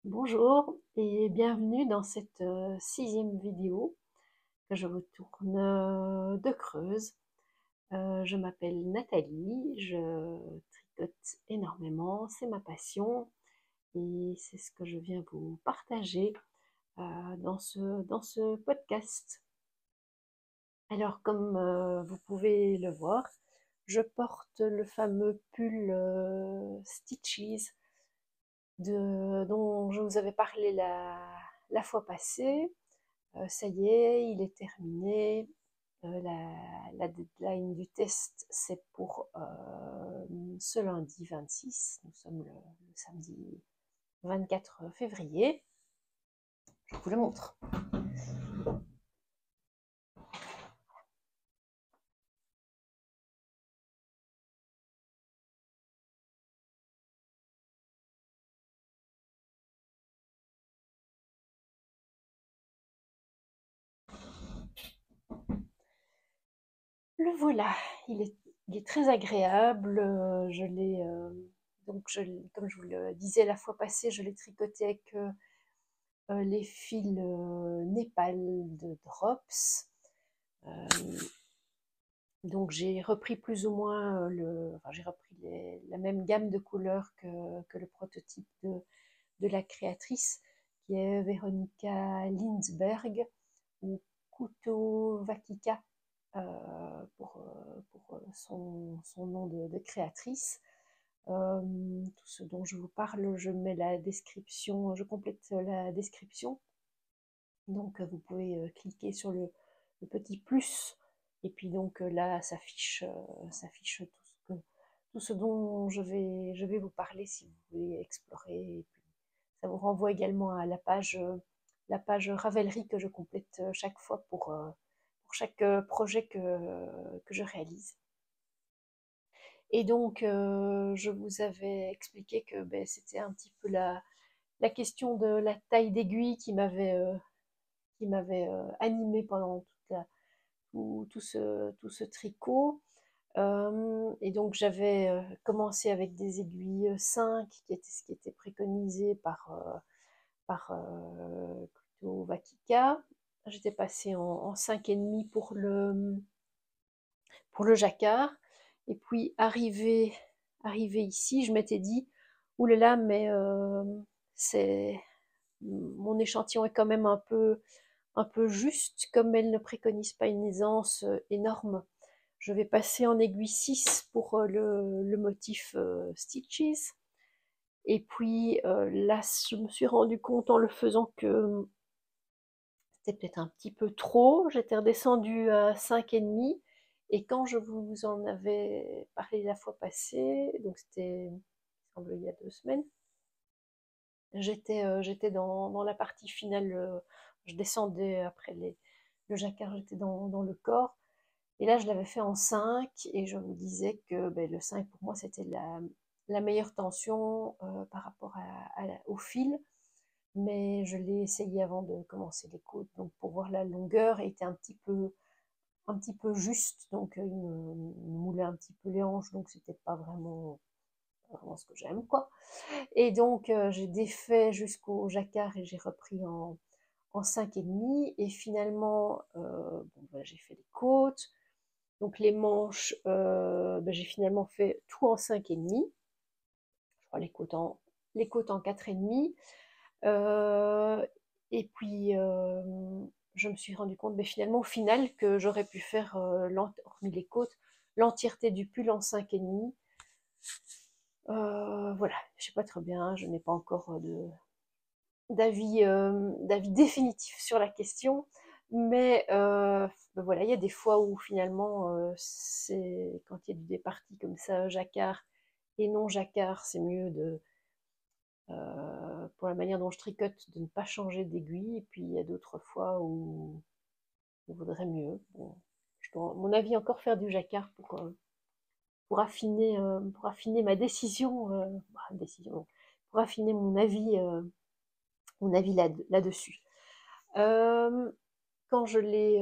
Bonjour et bienvenue dans cette sixième vidéo que je vous tourne de Creuse. Je m'appelle Nathalie, je tricote énormément, c'est ma passion et c'est ce que je viens vous partager dans ce podcast. Alors comme vous pouvez le voir, je porte le fameux pull Stitches dont je vous avais parlé la fois passée. Ça y est, il est terminé. La deadline du test, c'est pour ce lundi 26. Nous sommes le samedi 24 février. Je vous le montre. Le voilà, il est très agréable. Je l'ai donc comme je vous le disais la fois passée, je l'ai tricoté avec les fils Népal de Drops. Euh, donc j'ai repris plus ou moins j'ai repris la même gamme de couleurs que le prototype de la créatrice, qui est Veronica Lindsberg, ou Kuto Vakika pour son nom de créatrice. Tout ce dont je vous parle, je mets la description, je complète la description. Donc vous pouvez cliquer sur le petit plus et puis donc là s'affiche tout ce dont je vais vous parler si vous voulez explorer. Et puis ça vous renvoie également à la page Ravelry que je complète chaque fois pour chaque projet que je réalise. Et donc je vous avais expliqué que ben, c'était un petit peu la question de la taille d'aiguille qui m'avait animée pendant tout ce tricot. Et donc j'avais commencé avec des aiguilles 5, qui était ce qui était préconisé par Kuto Vakika. J'étais passée en 5,5 pour le jacquard. Et puis arrivé ici, je m'étais dit, oulala, mais mon échantillon est quand même un peu juste, comme elle ne préconise pas une aisance énorme. Je vais passer en aiguille 6 pour le motif Stitches. Et puis là, je me suis rendu compte en le faisant que c'était peut-être un petit peu trop. J'étais redescendue à 5,5. Et quand je vous en avais parlé la fois passée, donc c'était, il semble, il y a 2 semaines, j'étais dans la partie finale. Je descendais après le jacquard, j'étais dans le corps. Et là, je l'avais fait en 5 et je me disais que ben, le 5 pour moi c'était la meilleure tension par rapport au fil. Mais je l'ai essayé avant de commencer les côtes, donc pour voir la longueur était un petit peu juste, donc il me moulait un petit peu les hanches, donc c'était pas vraiment ce que j'aime, quoi. Et donc j'ai défait jusqu'au jacquard et j'ai repris en 5,5. Et finalement, bon, ben, j'ai fait les côtes. Donc les manches, ben, j'ai finalement fait tout en 5,5. Je crois les côtes en 4,5. Euh, et puis je me suis rendu compte, ben, finalement au final, que j'aurais pu faire, hormis les côtes, l'entièreté du pull en 5,5. Voilà, je sais pas très bien, je n'ai pas encore d'avis définitif sur la question, mais ben voilà, il y a des fois où finalement, c'est quand il y a du départi comme ça, jacquard et non jacquard, c'est mieux pour la manière dont je tricote, de ne pas changer d'aiguille. Et puis il y a d'autres fois où il vaudrait mieux. Bon, je dois, à mon avis, encore faire du jacquard pour affiner ma décision, pour affiner mon avis là-dessus. Quand je l'ai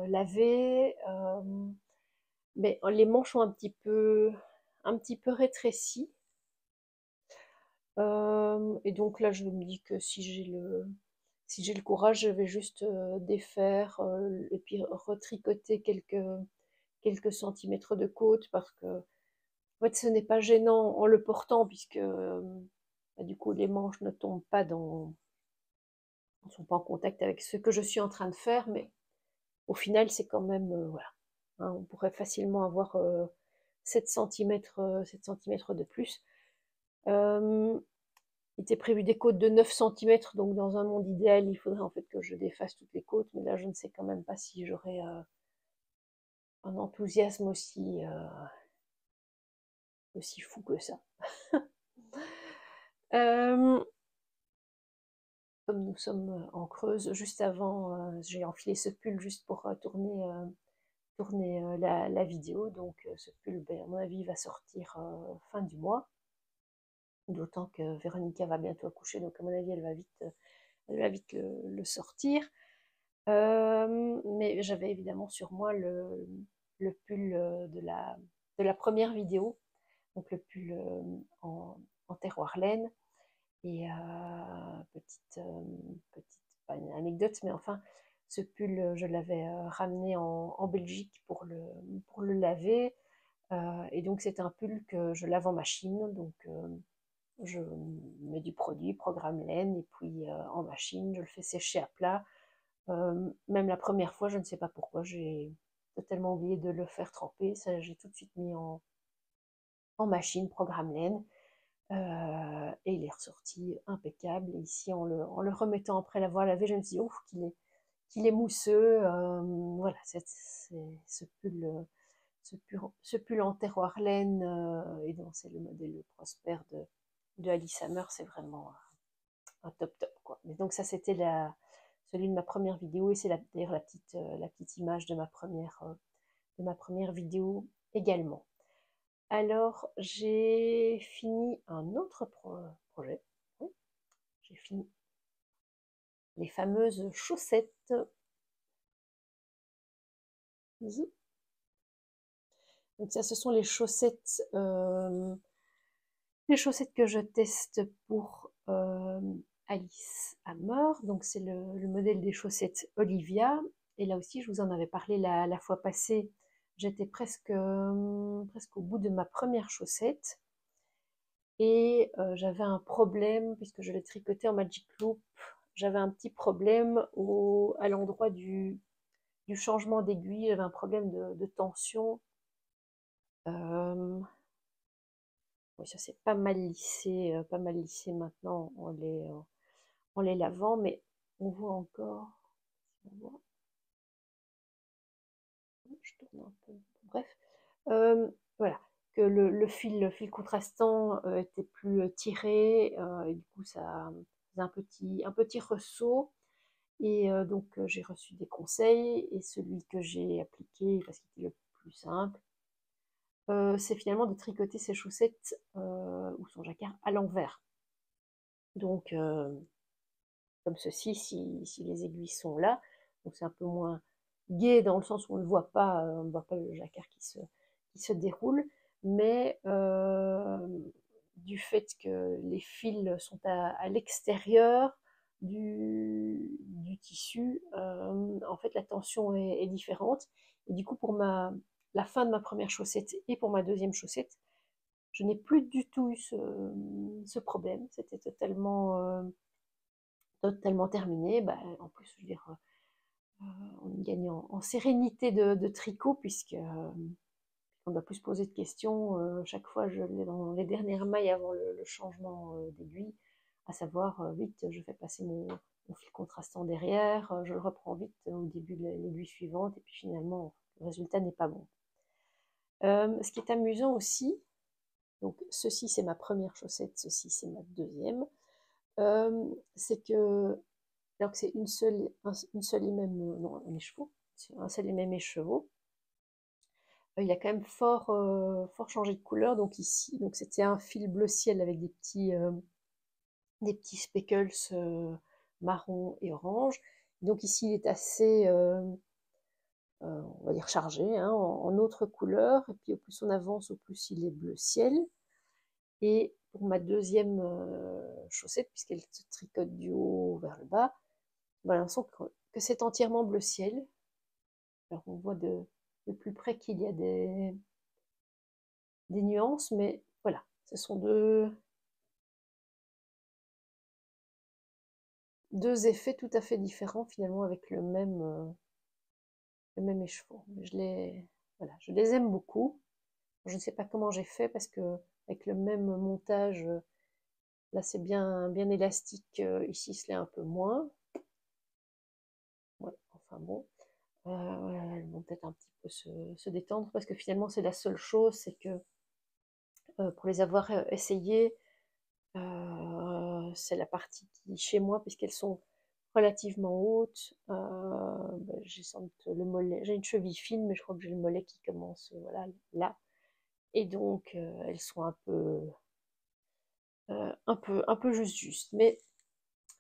lavé, mais les manches ont un petit peu rétréci. Et donc là, je me dis que si j'ai le courage, je vais juste défaire et puis retricoter quelques centimètres de côte parce que en fait, ce n'est pas gênant en le portant puisque bah, du coup les manches ne tombent pas ne sont pas en contact avec ce que je suis en train de faire, mais au final, c'est quand même voilà. Hein, on pourrait facilement avoir 7 centimètres, 7 centimètres de plus. Il était prévu des côtes de 9 centimètres, donc dans un monde idéal, il faudrait en fait que je défasse toutes les côtes, mais là, je ne sais quand même pas si j'aurai un enthousiasme aussi fou que ça. Comme nous sommes en Creuse, juste avant, j'ai enfilé ce pull juste pour tourner la vidéo, donc ce pull, ben, à mon avis, va sortir fin du mois, d'autant que Véronica va bientôt accoucher, donc à mon avis, elle va vite le sortir. Mais j'avais évidemment sur moi le pull de la première vidéo, donc le pull en terroir laine. Et petite, pas une anecdote, mais enfin, ce pull, je l'avais ramené en Belgique pour le laver. Et donc, c'est un pull que je lave en machine. Donc, je mets du produit, programme laine, et puis en machine, je le fais sécher à plat. Même la première fois, je ne sais pas pourquoi, j'ai totalement oublié de le faire tremper. Ça, j'ai tout de suite mis en machine, programme laine. Et il est ressorti impeccable. Et ici, en le remettant après l'avoir lavé, je me suis dit, ouf, qu'il est mousseux. Voilà, ce pull, ce pull en terroir laine, et donc c'est le modèle Prosper de Alice Hammer, c'est vraiment un top top, quoi. Mais donc ça, c'était celui de ma première vidéo, et c'est d'ailleurs la petite image de ma première vidéo également. Alors, j'ai fini un autre projet. Oui, j'ai fini les fameuses chaussettes. Donc ça, ce sont les chaussettes que je teste pour Alice Hammer. Donc c'est le modèle des chaussettes Olivia. Et là aussi, je vous en avais parlé la fois passée. J'étais presque au bout de ma première chaussette. Et j'avais un problème, puisque je l'ai tricoté en Magic Loop, j'avais un petit problème à l'endroit du changement d'aiguille, j'avais un problème de tension. Oui, ça s'est pas mal lissé maintenant en les lavant, mais on voit encore, on voit, je tourne un peu, bref, voilà, que le fil contrastant était plus tiré, et du coup ça faisait un petit ressaut. Et donc j'ai reçu des conseils, et celui que j'ai appliqué, parce qu'il était le plus simple, c'est finalement de tricoter ses chaussettes ou son jacquard à l'envers. Donc comme ceci, si les aiguilles sont là, donc c'est un peu moins gai dans le sens où on ne voit pas le jacquard qui se déroule, mais du fait que les fils sont à l'extérieur du tissu, en fait la tension est différente. Et du coup, pour la fin de ma première chaussette et pour ma deuxième chaussette, je n'ai plus du tout eu ce problème. C'était totalement terminé. Bah, en plus, je veux dire, on gagne en sérénité de tricot, puisque on ne doit plus se poser de questions. Chaque fois, je l'ai dans les dernières mailles avant le changement d'aiguille, à savoir, vite, je fais passer mon fil contrastant derrière, je le reprends vite au début de l'aiguille suivante, et puis finalement, le résultat n'est pas bon. Ce qui est amusant aussi, donc ceci c'est ma première chaussette, ceci c'est ma deuxième, c'est que alors que c'est une seule et même, non, un écheveau, un seul et même écheveau, il a quand même fort changé de couleur. Donc ici, donc c'était un fil bleu ciel avec des petits speckles marron et orange. Donc ici, il est assez, on va dire chargé, hein, en autre couleur. Et puis au plus on avance, au plus il est bleu ciel. Et pour ma deuxième chaussette, puisqu'elle se tricote du haut vers le bas, on a l'impression que c'est entièrement bleu ciel. Alors on voit de plus près qu'il y a des nuances, mais voilà, ce sont deux effets tout à fait différents finalement avec le même écheveau. Voilà, je les aime beaucoup. Je ne sais pas comment j'ai fait parce que avec le même montage, là c'est bien élastique, ici c'est un peu moins. Ouais, enfin bon, elles vont peut-être un petit peu se détendre parce que finalement c'est la seule chose, c'est que pour les avoir essayées, c'est la partie qui, chez moi, puisqu'elles sont relativement hautes, j'ai sans doute le mollet, j'ai une cheville fine, mais je crois que j'ai le mollet qui commence voilà, là. Et donc, elles sont un peu juste. Mais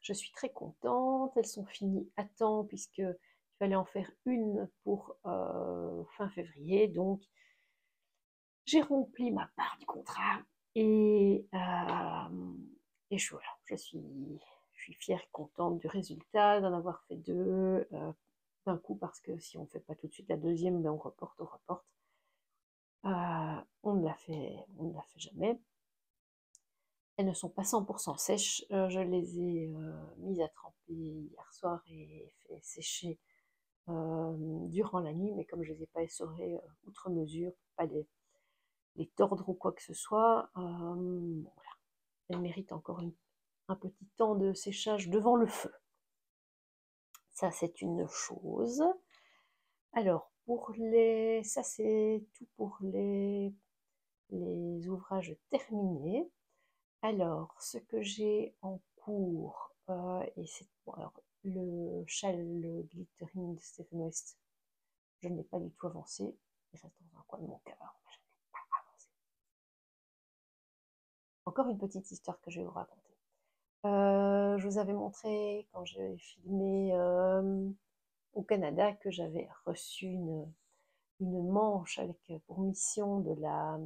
je suis très contente. Elles sont finies à temps, puisque il fallait en faire une pour fin février. Donc, j'ai rempli ma part du contrat et voilà, je suis fière et contente du résultat, d'en avoir fait deux d'un coup, parce que si on ne fait pas tout de suite la deuxième, ben on reporte. On ne la fait jamais. Elles ne sont pas 100% sèches. Je les ai mises à tremper hier soir et fait sécher durant la nuit, mais comme je ne les ai pas essorées outre mesure, pour pas les tordre ou quoi que ce soit, bon, voilà. Elles méritent encore un petit temps de séchage devant le feu. Ça, c'est une chose. Alors, ça c'est tout pour les ouvrages terminés. Alors, ce que j'ai en cours, et c'est bon, alors, le châle le glittering de Stephen West, je n'ai pas du tout avancé. Il reste dans un coin de mon cœur, mais je n'ai pas avancé. Encore une petite histoire que je vais vous raconter. Je vous avais montré quand j'ai filmé au Canada que j'avais reçu une manche avec pour mission de la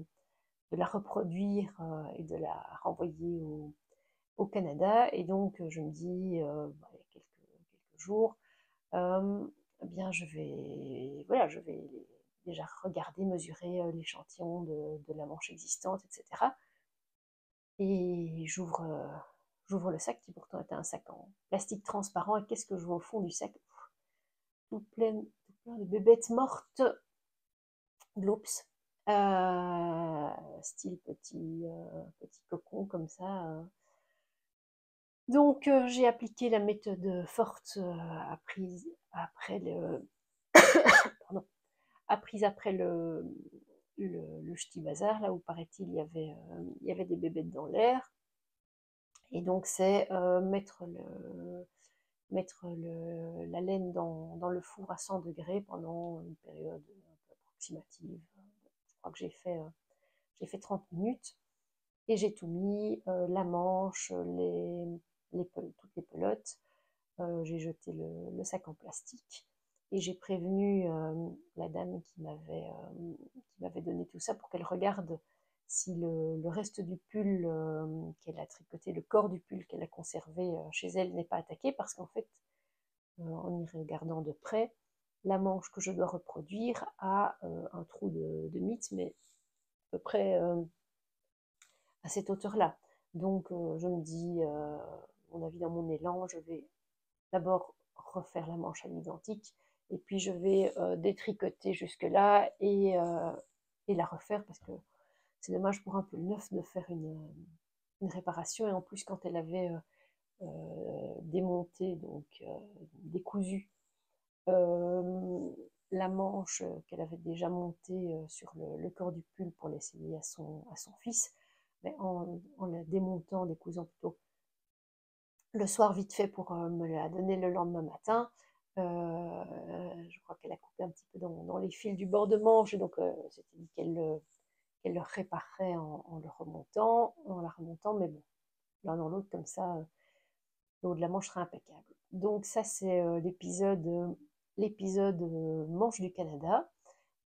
reproduire et de la renvoyer au Canada. Et donc je me dis, il y a quelques jours, eh bien je vais déjà regarder, mesurer l'échantillon de la manche existante, etc. Et j'ouvre le sac qui pourtant était un sac en plastique transparent. Et qu'est-ce que je vois au fond du sac? Tout plein de bébêtes mortes. Gloops. Style petit cocon comme ça. Donc j'ai appliqué la méthode forte pardon, apprise après le ch'ti bazar, là où paraît-il il y avait des bébêtes dans l'air. Et donc c'est mettre la laine dans le four à 100 degrés pendant une période un peu approximative. Je crois que j'ai fait 30 minutes et j'ai tout mis, la manche, toutes les pelotes. J'ai jeté le sac en plastique et j'ai prévenu la dame qui m'avait donné tout ça pour qu'elle regarde si le reste du pull qu'elle a tricoté, le corps du pull qu'elle a conservé chez elle n'est pas attaqué, parce qu'en fait, en y regardant de près, la manche que je dois reproduire a un trou de mythe, mais à peu près à cette hauteur-là. Donc je me dis, mon avis dans mon élan, je vais d'abord refaire la manche à l'identique, et puis je vais détricoter jusque-là et la refaire, parce que c'est dommage pour un peu neuf de faire une réparation. Et en plus, quand elle avait démonté, donc décousu la manche qu'elle avait déjà montée sur le corps du pull pour l'essayer à son fils, mais en la démontant, décousant plutôt, le soir vite fait pour me la donner le lendemain matin, je crois qu'elle a coupé un petit peu dans les fils du bord de manche, et donc c'était dit qu'elle le réparerait en la remontant, mais bon, l'un dans l'autre comme ça, le haut de la manche sera impeccable. Donc ça c'est l'épisode manche du Canada,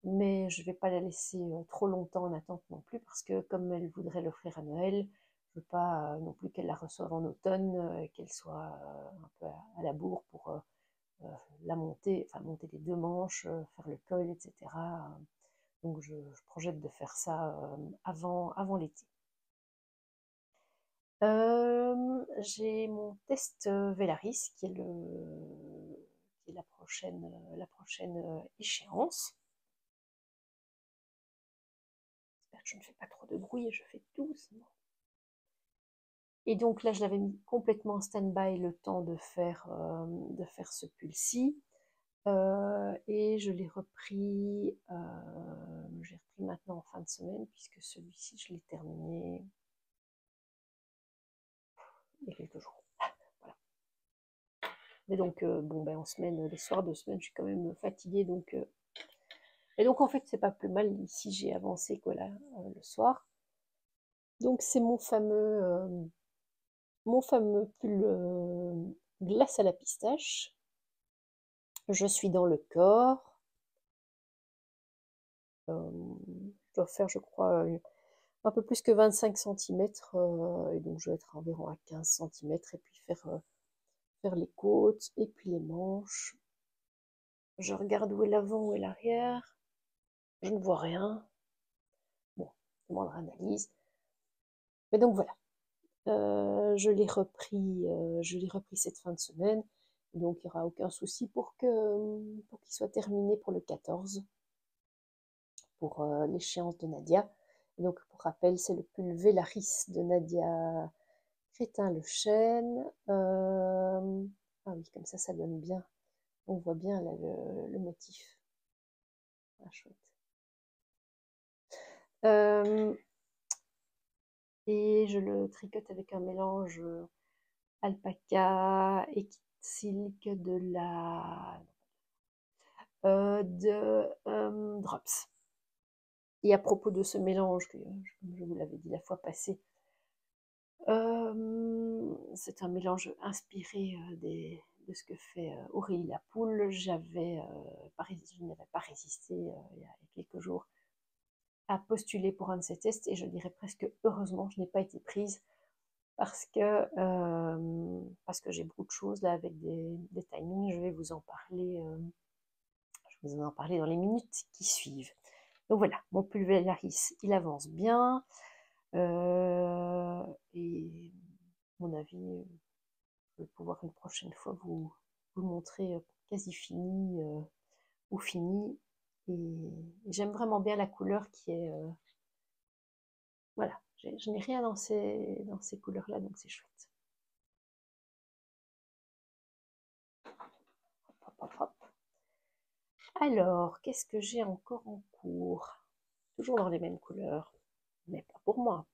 mais je ne vais pas la laisser trop longtemps en attente non plus, parce que comme elle voudrait l'offrir à Noël, Je veux pas non plus qu'elle la reçoive en automne, qu'elle soit un peu à la bourre pour la monter, enfin monter les deux manches, faire le col, etc. Donc je projette de faire ça avant l'été. J'ai mon test Velaris qui est la prochaine échéance. J'espère que je ne fais pas trop de bruit et je fais doucement. Et donc là, je l'avais mis complètement en stand-by le temps de faire ce pull-ci. Et je l'ai repris, j'ai repris maintenant en fin de semaine, puisque celui-ci, je l'ai terminé il y a quelques jours. Voilà. Mais donc, bon, ben, en semaine, les soirs de semaine, je suis quand même fatiguée, donc... Et donc, en fait, c'est pas plus mal, ici, j'ai avancé que là, le soir. Donc, c'est mon fameux pull glace à la pistache. Je suis dans le corps. Je dois faire, je crois, un peu plus que 25 cm, et donc je vais être environ à 15 cm, et puis faire les côtes, et puis les manches. Je regarde où est l'avant, où est l'arrière. Je ne vois rien. Bon, je demandera analyse. Mais donc voilà. Je l'ai repris cette fin de semaine. Donc il n'y aura aucun souci pour qu'il soit terminé pour le 14, pour l'échéance de Nadia. Et donc pour rappel, c'est le pull Velaris de Nadia Crétin-Le Chêne. Ah oui, comme ça donne bien. On voit bien là le motif. Ah, chouette. Et je le tricote avec un mélange alpaca et silk de Drops. Et à propos de ce mélange, comme je vous l'avais dit la fois passée, c'est un mélange inspiré de ce que fait Aurélie Lapoule. Je n'avais pas résisté il y a quelques jours à postuler pour un de ces tests, et je dirais presque heureusement je n'ai pas été prise parce que j'ai beaucoup de choses là avec des timings. Je vais vous en parler, dans les minutes qui suivent. Donc voilà, mon pulvérisatrice, il avance bien, et à mon avis, je vais pouvoir une prochaine fois vous montrer quasi fini ou fini. Et j'aime vraiment bien la couleur qui est... voilà, je n'ai rien dans ces couleurs-là, donc c'est chouette. Hop, hop, hop. Alors, qu'est-ce que j'ai encore en cours? Toujours dans les mêmes couleurs, mais pas pour moi.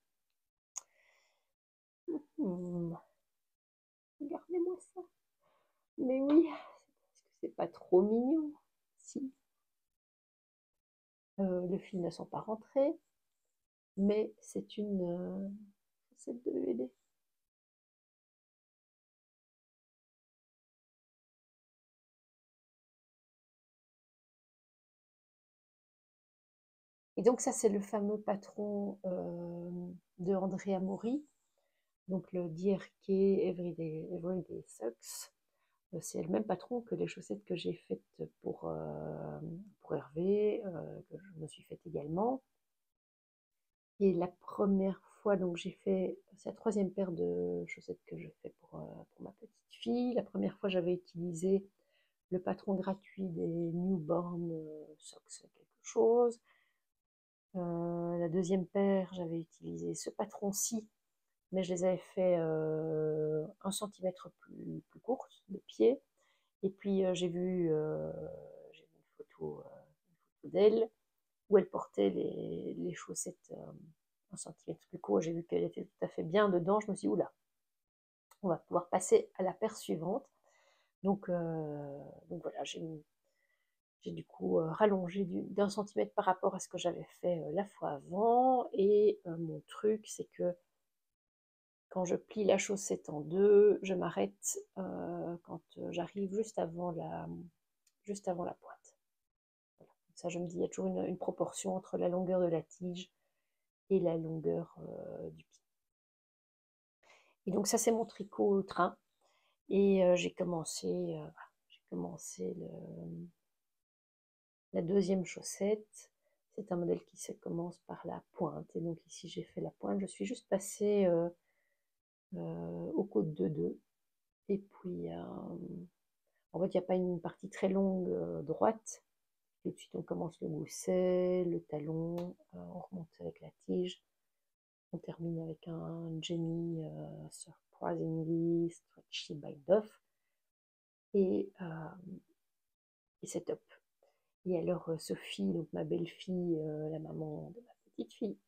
Regardez-moi ça. Mais oui, est-ce que c'est pas trop mignon? Si. Le fil ne sont pas rentrés, mais c'est une chaussette de bébé. Et donc ça, c'est le fameux patron de Andrea Mori, donc le DRK Everyday Socks. C'est le même patron que les chaussettes que j'ai faites pour Hervé, que je me suis faite également. Et la première fois, donc j'ai fait, c'est la troisième paire de chaussettes que je fais pour ma petite fille. La première fois, j'avais utilisé le patron gratuit des Newborn Socks quelque chose. La deuxième paire, j'avais utilisé ce patron-ci, mais je les avais fait 1 centimètre plus courtes de pied. Et puis j'ai vu une photo d'elle où elle portait les chaussettes 1 centimètre plus court. J'ai vu qu'elle était tout à fait bien dedans. Je me suis dit, oula, on va pouvoir passer à la paire suivante. Donc voilà, j'ai du coup rallongé d'1 centimètre par rapport à ce que j'avais fait la fois avant. Et mon truc, c'est que quand je plie la chaussette en deux, je m'arrête quand j'arrive juste avant la pointe. Voilà. Ça, je me dis, il y a toujours une proportion entre la longueur de la tige et la longueur du pied. Et donc ça, c'est mon tricot au train. Et j'ai commencé la deuxième chaussette. C'est un modèle qui se commence par la pointe. Et donc ici, j'ai fait la pointe. Je suis juste passée au côte de 2. Et puis, en fait, il n'y a pas une partie très longue droite. Et ensuite, on commence le gousset, le talon, on remonte avec la tige. On termine avec un Jenny Surprisingly Stretchy by Duff. Et c'est top. Et alors, Sophie, donc ma belle-fille, la maman de ma petite fille,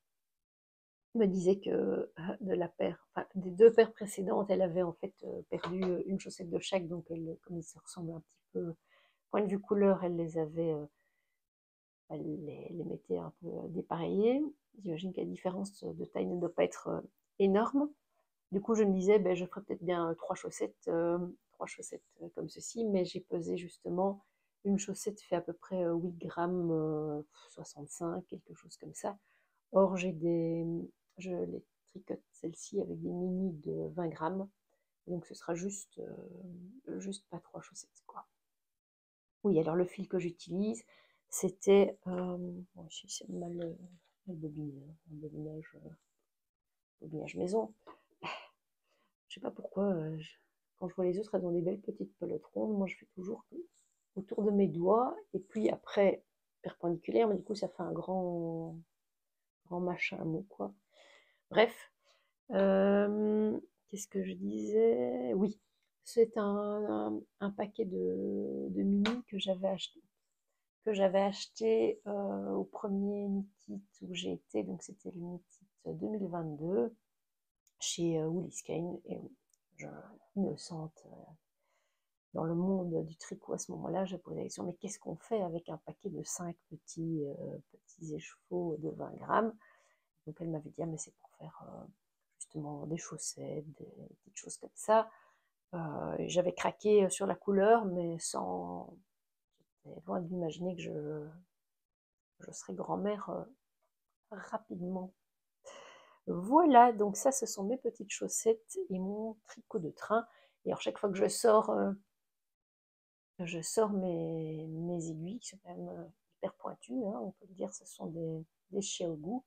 me disait que des 2 paires précédentes, elle avait en fait perdu une chaussette de chaque, donc comme ils se ressemblent un petit peu, point de vue couleur, elle les mettait un peu dépareillées. J'imagine que la différence de taille ne doit pas être énorme. Du coup, je me disais, ben, je ferais peut-être bien 3 chaussettes comme ceci, mais j'ai pesé justement, une chaussette fait à peu près 8 grammes 65, quelque chose comme ça. Or, je les tricote celle-ci avec des mini de 20 grammes, donc ce sera juste pas 3 chaussettes, quoi. Oui, alors le fil que j'utilise, c'était, bon, ici c'est mal bobiné, hein, un bobinage maison. Je sais pas pourquoi, quand je vois les autres, elles ont des belles petites pelotes rondes. Moi, je fais toujours autour de mes doigts, et puis après, perpendiculaire, mais du coup, ça fait un grand machin mou, quoi. Bref, qu'est-ce que je disais? Oui, c'est un paquet de mini que j'avais acheté au premier Knit où j'ai été, donc c'était le Knit 2022 chez Woolies Kane. Et oui, innocente dans le monde du tricot à ce moment-là, j'ai posé la question, mais qu'est-ce qu'on fait avec un paquet de 5 petits écheveaux de 20 grammes? Donc elle m'avait dit, ah, mais c'est pour faire justement des chaussettes, des petites choses comme ça. J'avais craqué sur la couleur, mais j'étais loin d'imaginer que je serais grand-mère rapidement. Voilà, donc ça, ce sont mes petites chaussettes et mon tricot de train. Et alors, chaque fois que je sors mes aiguilles, qui sont quand même hyper pointues, hein, on peut le dire, ce sont des Xiaogu.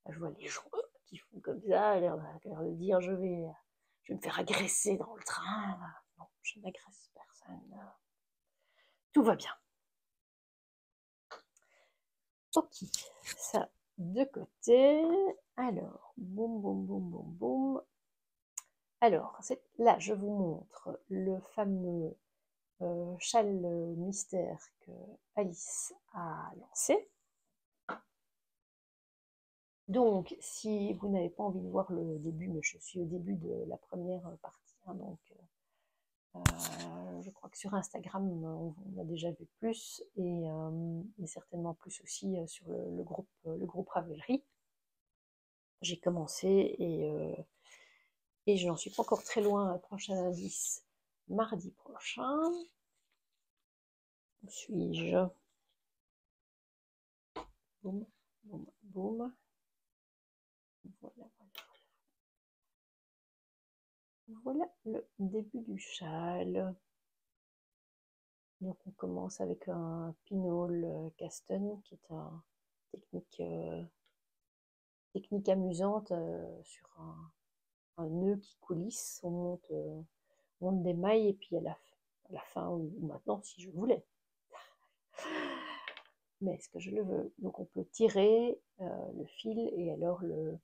Je vois les gens qui font comme ça, à l'air de dire je vais me faire agresser dans le train. Non, je n'agresse personne. Tout va bien. Ok, ça de côté. Alors, boum, boum, boum, boum, boum. Alors, là, je vous montre le fameux châle mystère que Alice a lancé. Donc, si vous n'avez pas envie de voir le début, mais je suis au début de la première partie, hein, donc je crois que sur Instagram, on a déjà vu plus, et certainement plus aussi sur le groupe Ravelry. J'ai commencé, et je n'en suis pas encore très loin. Prochain indice, mardi prochain. Où suis-je? Boum, boum, boum. Voilà, voilà le début du châle. Donc on commence avec un pinhole Caston, qui est une technique amusante sur un nœud qui coulisse. On monte des mailles, et puis à la fin, ou maintenant si je voulais, mais est-ce que je le veux? Donc on peut tirer le fil, et alors le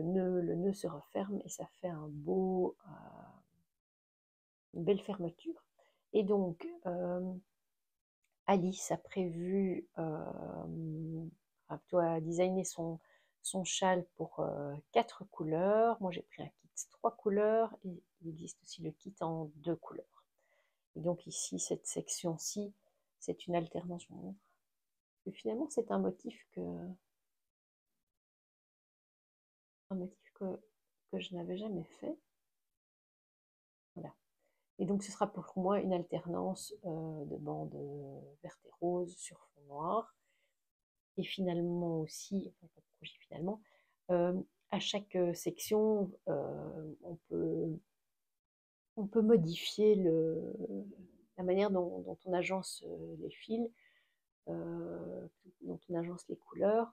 nœud se referme, et ça fait une belle fermeture. Et donc Alice a prévu a designé son châle pour 4 couleurs. Moi j'ai pris un kit 3 couleurs, et il existe aussi le kit en 2 couleurs. Et donc ici, cette section-ci, c'est une alternance. Et finalement, c'est un motif que je n'avais jamais fait. Voilà. Et donc, ce sera pour moi une alternance de bandes vertes et roses sur fond noir. Et finalement aussi, enfin, pas de projet finalement, à chaque section, on peut modifier la manière dont on agence les fils, dont on agence les couleurs.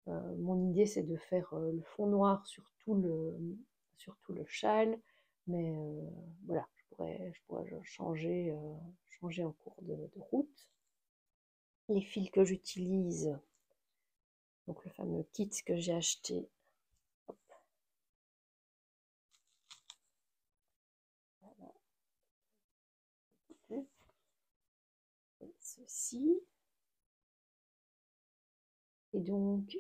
Mon idée, c'est de faire le fond noir sur sur tout le châle, mais voilà, je pourrais changer en cours de route. Les fils que j'utilise, donc le fameux kit que j'ai acheté, hop, voilà, ceci. Et donc,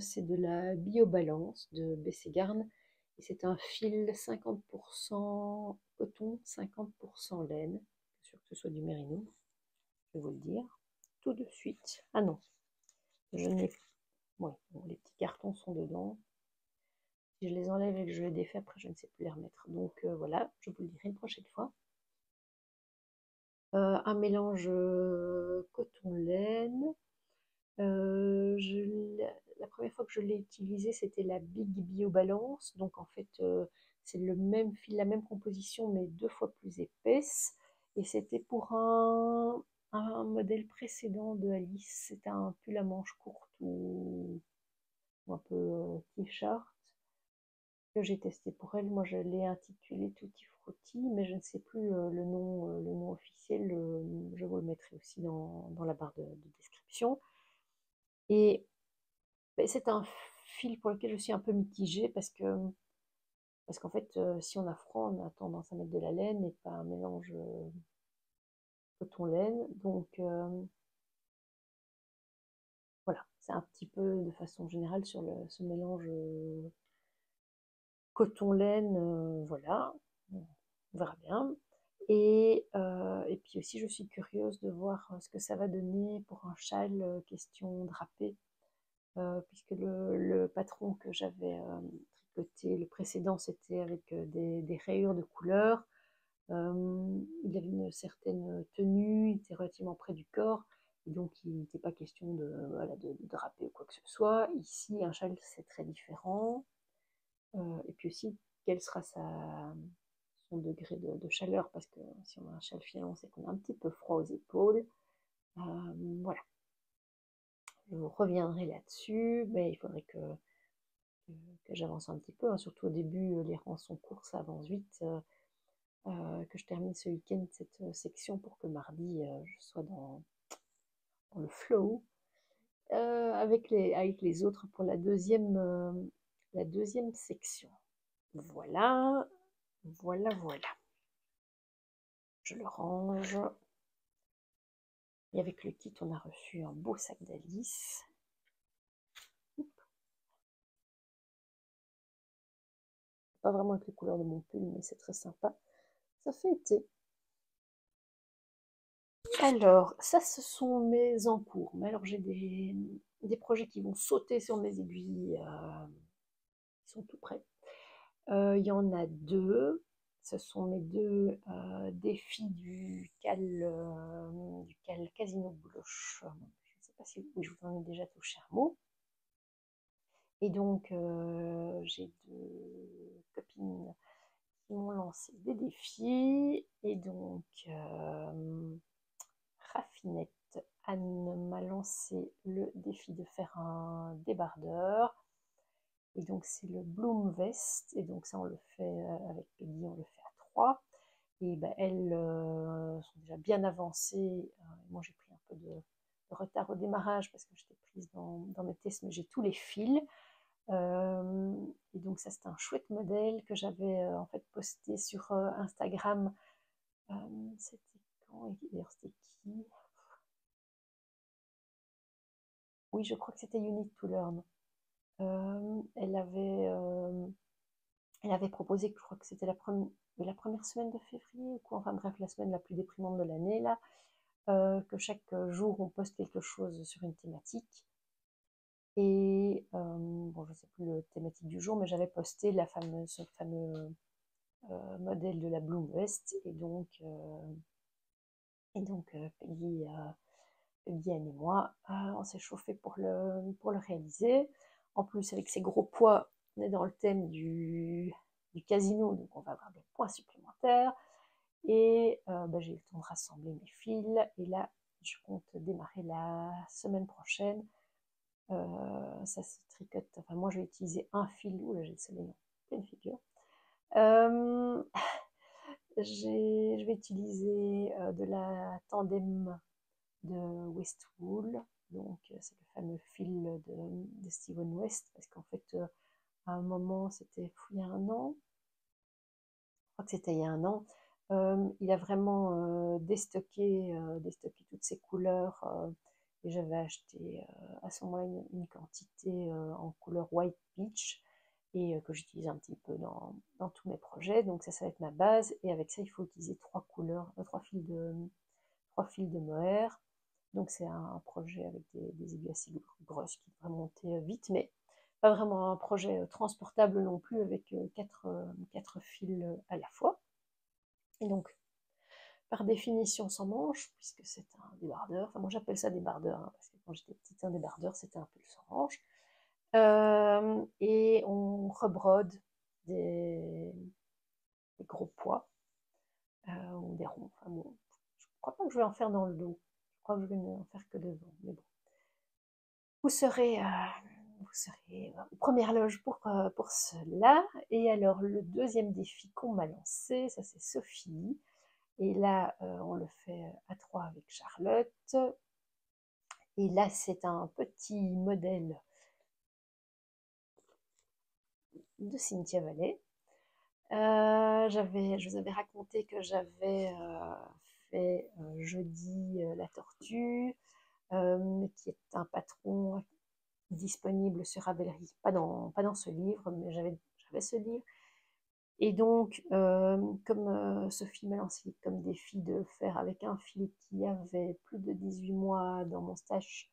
c'est de la biobalance de Bességarn. Et c'est un fil 50% coton, 50% laine. Bien sûr que ce soit du mérino, je vais vous le dire tout de suite. Ah non, je n'ai... Ouais, bon, les petits cartons sont dedans. Si je les enlève et que je les défais, après je ne sais plus les remettre. Donc voilà, je vous le dirai une prochaine fois. Un mélange coton-laine. La première fois que je l'ai utilisé, c'était la Big Bio Balance. Donc en fait, c'est le même fil, la même composition, mais 2 fois plus épaisse. Et c'était pour un modèle précédent de Alice. C'était un pull à manches courtes ou un peu t-shirt que j'ai testé pour elle. Moi, je l'ai intitulé Tutti Frutti, mais je ne sais plus le nom officiel. Je vous le mettrai aussi dans la barre de description. Et ben, c'est un fil pour lequel je suis un peu mitigée parce qu'en fait, si on a froid, on a tendance à mettre de la laine et pas un mélange coton-laine. Donc voilà, c'est un petit peu de façon générale sur ce mélange coton-laine, voilà, on verra bien. Et puis aussi, je suis curieuse de voir ce que ça va donner pour un châle question drapé. Puisque le patron que j'avais tricoté, le précédent, c'était avec des rayures de couleur. Il avait une certaine tenue, il était relativement près du corps, et donc il n'était pas question voilà, de draper ou quoi que ce soit. Ici, un châle, c'est très différent. Et puis aussi, quel sera son degré de chaleur, parce que si on a un châle filant, c'est qu'on a un petit peu froid aux épaules. Voilà. Je vous reviendrai là-dessus, mais il faudrait que j'avance un petit peu, hein. Surtout au début, les rangs sont courts, ça avance vite, que je termine ce week-end cette section pour que mardi, je sois dans le flow avec les autres pour la deuxième section. Voilà, voilà, voilà. Je le range. Et avec le kit, on a reçu un beau sac d'Alice. Pas vraiment avec les couleurs de mon pull, mais c'est très sympa. Ça fait été. Alors, ça, ce sont mes encours. Mais alors, j'ai des projets qui vont sauter sur mes aiguilles. Ils sont tout prêts. Il y en a 2. Ce sont mes 2 défis du cal Casino Blush. Je ne sais pas si oui, je vous en ai déjà touché un mot. Et donc, j'ai 2 copines qui m'ont lancé des défis. Et donc, Raffinette Anne m'a lancé le défi de faire un débardeur. Et donc c'est le Bloom Vest. Et donc ça on le fait avec Peggy, on le fait à 3. Et ben, elles sont déjà bien avancées. Moi j'ai pris un peu de retard au démarrage parce que j'étais prise dans mes tests, mais j'ai tous les fils. Et donc ça c'est un chouette modèle que j'avais en fait posté sur Instagram. C'était quand? D'ailleurs c'était qui? Oui, je crois que c'était Unit to Learn. Euh, elle avait, euh, Elle avait proposé, je crois que c'était la première semaine de février, ou quoi, enfin bref, la semaine la plus déprimante de l'année, là, que chaque jour on poste quelque chose sur une thématique. Et bon, je ne sais plus le thématique du jour, mais j'avais posté ce fameux modèle de la Bloom Vest. Peggy, Anne et moi, on s'est chauffé pour le réaliser. En plus, avec ces gros poids, on est dans le thème du casino, donc on va avoir des points supplémentaires. Et j'ai eu le temps de rassembler mes fils. Et là, je compte démarrer la semaine prochaine. Ça se tricote. Enfin, moi, je vais utiliser un fil. Ouh là, j'ai le soleil en pleine figure. Je vais utiliser de la tandem de Westwool. Donc, c'est le fameux fil de Steven West. Parce qu'en fait, à un moment, c'était il y a un an. Je crois que c'était il y a un an. Il a vraiment déstocké toutes ses couleurs. Et j'avais acheté à ce moment-là une quantité en couleur White Peach et que j'utilise un petit peu dans tous mes projets. Donc ça va être ma base. Et avec ça, il faut utiliser trois fils de mohair. Donc c'est un projet avec des aiguilles assez grosses qui devraient monter vite, mais pas vraiment un projet transportable non plus avec quatre fils à la fois. Et donc, par définition sans manche, puisque c'est un débardeur, enfin moi j'appelle ça débardeur, hein, parce que quand j'étais petite, un débardeur c'était un peu le sans manche. Et on rebrode des gros pois ou des ronds. Enfin, bon, je crois pas que je vais en faire dans le dos. Je crois que je vais en faire que devant. Mais bon. Vous serez aux premières loges pour cela. Et alors, le deuxième défi qu'on m'a lancé, ça c'est Sophie. Et là, on le fait à 3 avec Charlotte. Et là, c'est un petit modèle de Cynthia Valley. Je vous avais raconté que j'avais fait jeudi la tortue, qui est un patron disponible sur Ravelry, pas dans ce livre, mais j'avais ce livre. Et donc, comme Sophie m'a lancé comme défi de faire avec un fil qui avait plus de 18 mois dans mon stash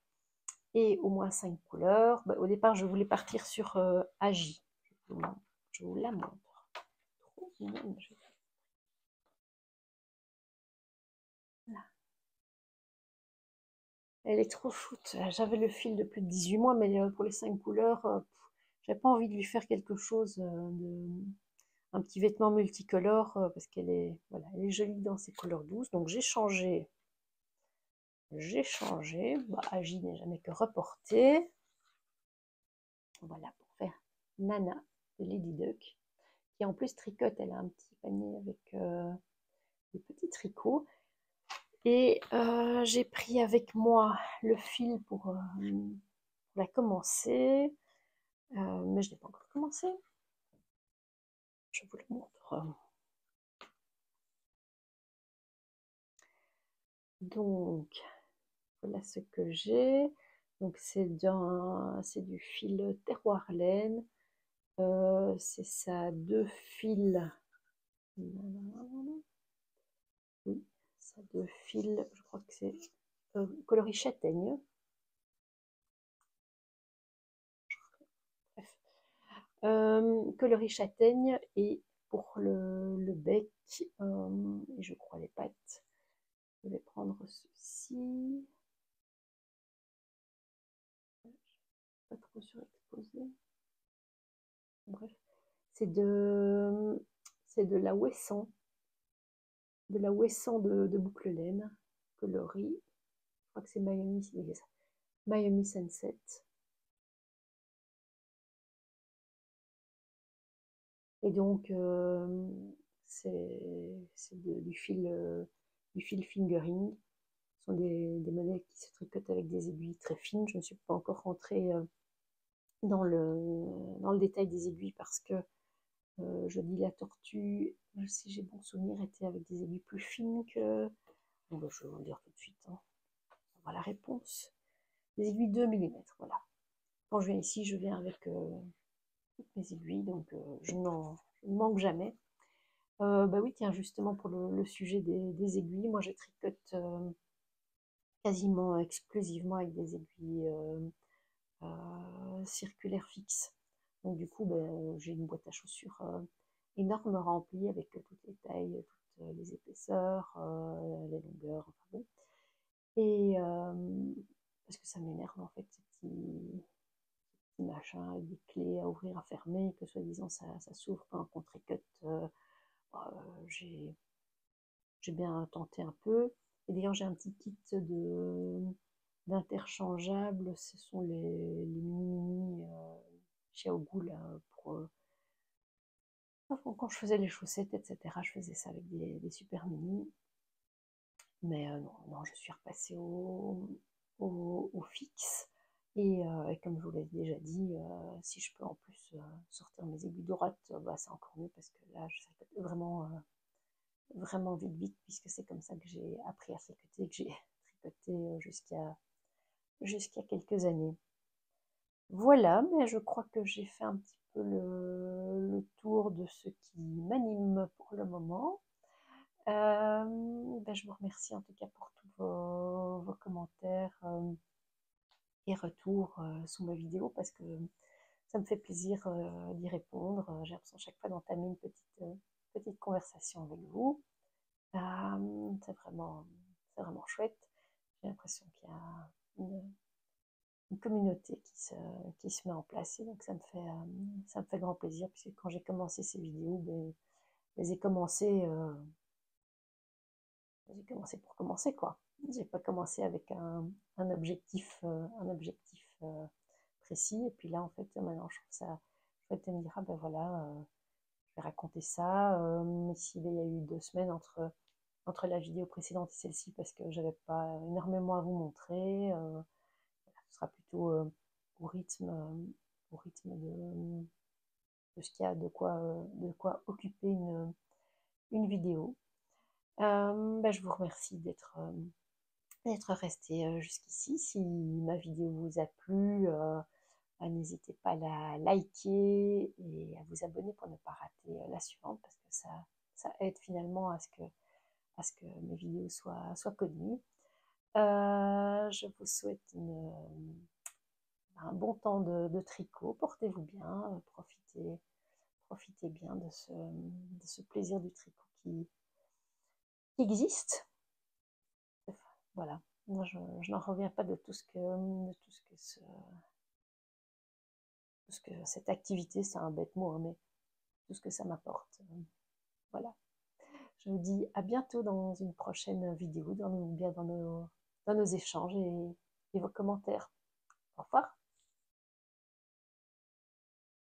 et au moins 5 couleurs, au départ, je voulais partir sur Agi. Je vous la montre. Trop mignonne. Elle est trop shoot. J'avais le fil de plus de 18 mois, mais pour les 5 couleurs, j'avais pas envie de lui faire quelque chose un petit vêtement multicolore parce qu'elle est, voilà, elle est jolie dans ses couleurs douces. Donc j'ai changé. Agi n'est jamais que reporté. Voilà, pour faire Nana de Lady Duck, qui en plus tricote. Elle a un petit panier avec des petits tricots. Et j'ai pris avec moi le fil pour la commencer. Mais je n'ai pas encore commencé. Je vous le montre. Donc, voilà ce que j'ai. Donc, c'est du fil terroir laine. C'est ça, 2 fils. Oui, ça 2 fils. Je crois que c'est coloris châtaigne. Bref. Coloris châtaigne et pour le bec, et je crois les pattes, je vais prendre ceci. Pas trop surexposé. Bref, c'est de la Wesson, de boucle laine, coloris. Je crois que c'est Miami, oui, ça. Miami Sunset. Et donc, c'est du fil fingering. Ce sont des modèles qui se tricotent avec des aiguilles très fines. Je ne suis pas encore rentrée dans le détail des aiguilles parce que je dis la tortue, si j'ai bon souvenir, était avec des aiguilles plus fines que... Bon, je vais vous le dire tout de suite. Hein. On va la réponse. Des aiguilles 2 mm, voilà. Quand je viens ici, je viens avec toutes mes aiguilles, donc je ne manque jamais. Oui, tiens, justement, pour le sujet des aiguilles, moi je tricote quasiment exclusivement avec des aiguilles circulaires fixes. Donc du coup, j'ai une boîte à chaussures énorme remplie avec toutes les tailles, toutes les épaisseurs, les longueurs, enfin bon. Et parce que ça m'énerve en fait ces petits petits machins avec des clés à ouvrir, à fermer, que soi-disant ça s'ouvre quand on tricote. J'ai bien tenté un peu. Et d'ailleurs, j'ai un petit kit d'interchangeables. Ce sont les mini Xiaogu là, quand je faisais les chaussettes, etc. Je faisais ça avec des super mini. Mais non, je suis repassée au fixe. Et comme je vous l'ai déjà dit, si je peux en plus sortir mes aiguilles droites, bah, c'est encore mieux parce que là, je tricote vraiment vite, puisque c'est comme ça que j'ai appris à tricoter, que j'ai tricoté jusqu'à quelques années. Voilà, mais je crois que j'ai fait un petit peu le tour de ce qui m'anime pour le moment. Ben, je vous remercie en tout cas pour tous vos commentaires et retours sous ma vidéo parce que ça me fait plaisir d'y répondre. J'ai l'impression chaque fois d'entamer une petite conversation avec vous. C'est vraiment chouette. J'ai l'impression qu'il y a une communauté qui se met en place et donc ça me fait grand plaisir puisque quand j'ai commencé ces vidéos, ben, j'ai commencé pour commencer quoi. J'ai pas commencé avec un objectif, précis et puis là en fait maintenant je trouve ça chouette de me dire ah ben voilà, je vais raconter ça. Ici il y a eu 2 semaines entre la vidéo précédente et celle-ci parce que j'avais pas énormément à vous montrer. Ce sera plutôt au rythme de ce qu'il y a de quoi occuper une vidéo. Ben, je vous remercie d'être resté jusqu'ici. Si ma vidéo vous a plu, n'hésitez pas à la liker et à vous abonner pour ne pas rater la suivante parce que ça aide finalement à ce que mes vidéos soient connues. Je vous souhaite un bon temps de tricot. Portez-vous bien, profitez bien de ce plaisir du tricot qui existe. Voilà. Moi, je n'en reviens pas de tout ce que cette activité, c'est un bête mot, hein, mais tout ce que ça m'apporte. Voilà. Je vous dis à bientôt dans une prochaine vidéo, dans nos échanges et vos commentaires. Au revoir.